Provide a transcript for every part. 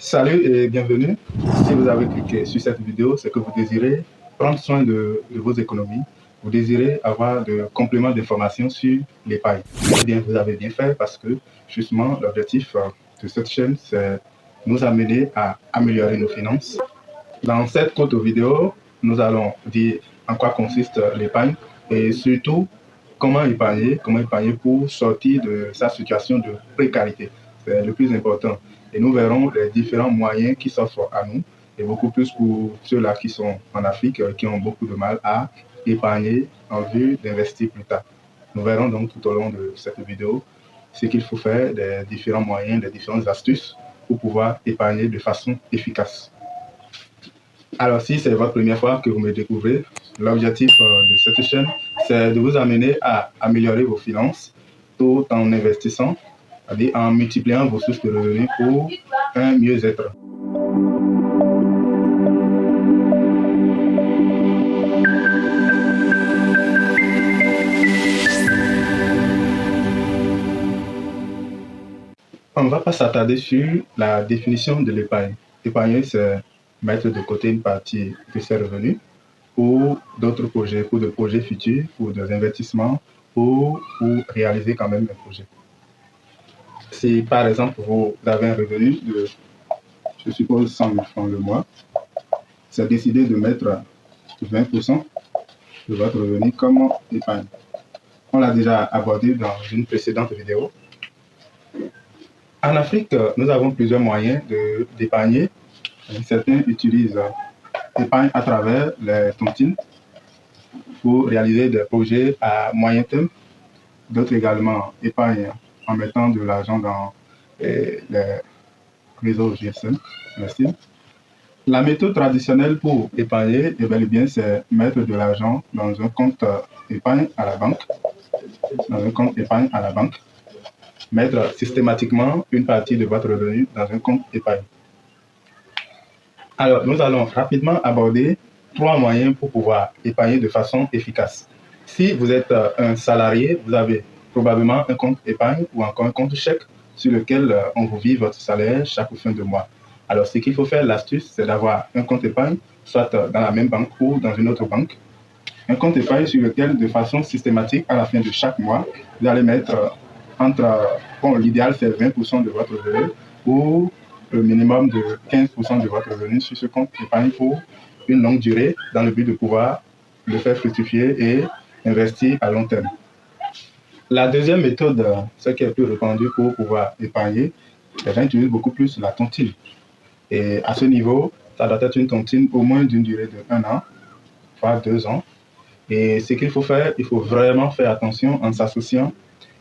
Salut et bienvenue. Si vous avez cliqué sur cette vidéo, c'est que vous désirez prendre soin de vos économies, vous désirez avoir de compléments d'informations sur l'épargne. Eh bien, vous avez bien fait parce que justement, l'objectif de cette chaîne, c'est nous amener à améliorer nos finances. Dans cette courte vidéo, nous allons dire en quoi consiste l'épargne et surtout comment épargner pour sortir de sa situation de précarité. C'est le plus important. Et nous verrons les différents moyens qui s'offrent à nous, et beaucoup plus pour ceux-là qui sont en Afrique, qui ont beaucoup de mal à épargner en vue d'investir plus tard. Nous verrons donc tout au long de cette vidéo ce qu'il faut faire, des différents moyens, des différentes astuces pour pouvoir épargner de façon efficace. Alors, si c'est votre première fois que vous me découvrez, l'objectif de cette chaîne, c'est de vous amener à améliorer vos finances tout en investissant, c'est-à-dire en multipliant vos sources de revenus pour un mieux-être. On ne va pas s'attarder sur la définition de l'épargne. Épargner, c'est mettre de côté une partie de ses revenus pour d'autres projets, pour des projets futurs, pour des investissements, pour réaliser quand même un projet. Si par exemple vous avez un revenu de, je suppose, 100 000 francs le mois, c'est décider de mettre 20% de votre revenu comme épargne. On l'a déjà abordé dans une précédente vidéo. En Afrique, nous avons plusieurs moyens d'épargner. Certains utilisent l'épargne à travers les tontines pour réaliser des projets à moyen terme. D'autres également épargnent en mettant de l'argent dans les réseaux GSM. Merci. La méthode traditionnelle pour épargner, eh bien, c'est mettre de l'argent dans un compte épargne à la banque. Dans un compte épargne à la banque. Mettre systématiquement une partie de votre revenu dans un compte épargne. Alors, nous allons rapidement aborder 3 moyens pour pouvoir épargner de façon efficace. Si vous êtes un salarié, vous avez probablement un compte épargne ou encore un compte chèque sur lequel on vous vit votre salaire chaque fin de mois. Alors, ce qu'il faut faire, l'astuce, c'est d'avoir un compte épargne, soit dans la même banque ou dans une autre banque. Un compte épargne sur lequel, de façon systématique, à la fin de chaque mois, vous allez mettre l'idéal c'est 20% de votre revenu ou le minimum de 15% de votre revenu sur ce compte épargne pour une longue durée dans le but de pouvoir le faire fructifier et investir à long terme. La deuxième méthode, ce qui est plus répandu pour pouvoir épargner, les gens utilisent beaucoup plus la tontine. Et à ce niveau, ça doit être une tontine au moins d'une durée de 1 an, voire 2 ans. Et ce qu'il faut faire, il faut vraiment faire attention en s'associant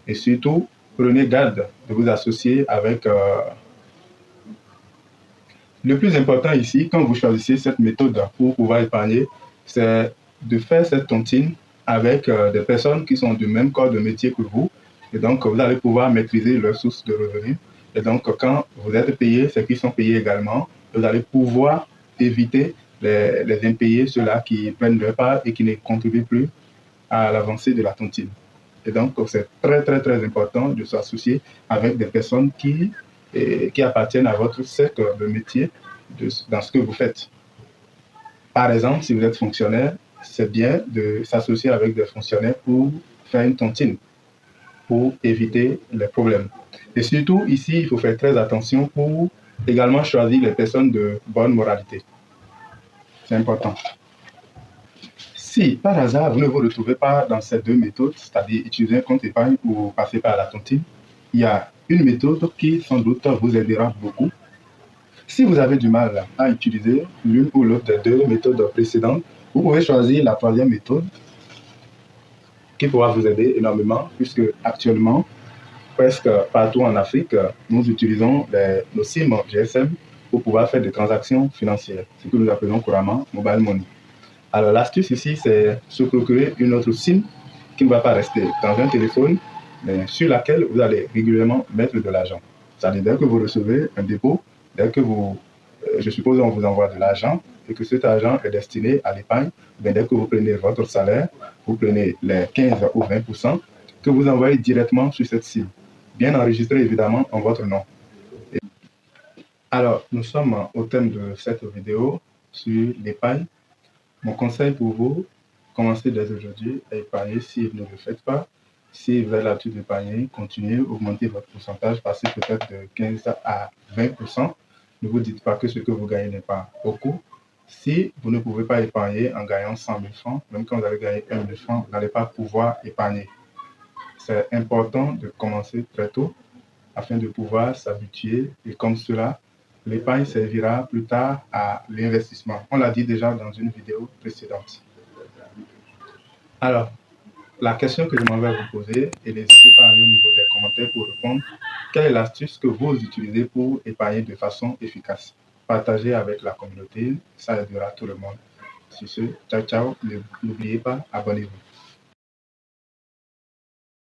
et surtout, prenez garde de vous associer avec... Le plus important ici, quand vous choisissez cette méthode pour pouvoir épargner, c'est de faire cette tontine avec des personnes qui sont du même corps de métier que vous. Et donc, vous allez pouvoir maîtriser leurs sources de revenus. Et donc, quand vous êtes payé, c'est qu'ils sont payés également. Vous allez pouvoir éviter les impayés, ceux-là qui prennent leur part et qui ne contribuent plus à l'avancée de la tontine. Et donc, c'est très, très, très important de s'associer avec des personnes qui appartiennent à votre cercle de métier dans ce que vous faites. Par exemple, si vous êtes fonctionnaire, c'est bien de s'associer avec des fonctionnaires pour faire une tontine, pour éviter les problèmes. Et surtout, ici, il faut faire très attention pour également choisir les personnes de bonne moralité. C'est important. Si, par hasard, vous ne vous retrouvez pas dans ces deux méthodes, c'est-à-dire utiliser un compte épargne ou passer par la tontine, il y a une méthode qui, sans doute, vous aidera beaucoup. Si vous avez du mal à utiliser l'une ou l'autre des deux méthodes précédentes, vous pouvez choisir la troisième méthode qui pourra vous aider énormément, puisque actuellement, presque partout en Afrique, nous utilisons nos SIM GSM pour pouvoir faire des transactions financières, ce que nous appelons couramment mobile money. Alors l'astuce ici, c'est se procurer une autre SIM qui ne va pas rester dans un téléphone, mais sur laquelle vous allez régulièrement mettre de l'argent. C'est-à-dire dès que vous recevez un dépôt, dès que je suppose on vous envoie de l'argent et que cet argent est destiné à l'épargne, dès que vous prenez votre salaire, vous prenez les 15 ou 20% que vous envoyez directement sur cette SIM, bien enregistré évidemment en votre nom. Alors, nous sommes au thème de cette vidéo sur l'épargne. Mon conseil pour vous, commencez dès aujourd'hui à épargner si vous ne le faites pas. Si vous avez l'habitude d'épargner, continuez, augmentez votre pourcentage, passez peut-être de 15 à 20%. Ne vous dites pas que ce que vous gagnez n'est pas beaucoup. Si vous ne pouvez pas épargner en gagnant 100 000 francs, même quand vous allez gagner 1 000 francs, vous n'allez pas pouvoir épargner. C'est important de commencer très tôt afin de pouvoir s'habituer et comme cela, l'épargne servira plus tard à l'investissement. On l'a dit déjà dans une vidéo précédente. Alors, la question que je m'en vais vous poser, et n'hésitez pas à aller au niveau des commentaires pour répondre, quelle est l'astuce que vous utilisez pour épargner de façon efficace? Partagez avec la communauté, ça aidera tout le monde. Sur ce, ciao ciao, n'oubliez pas, abonnez-vous.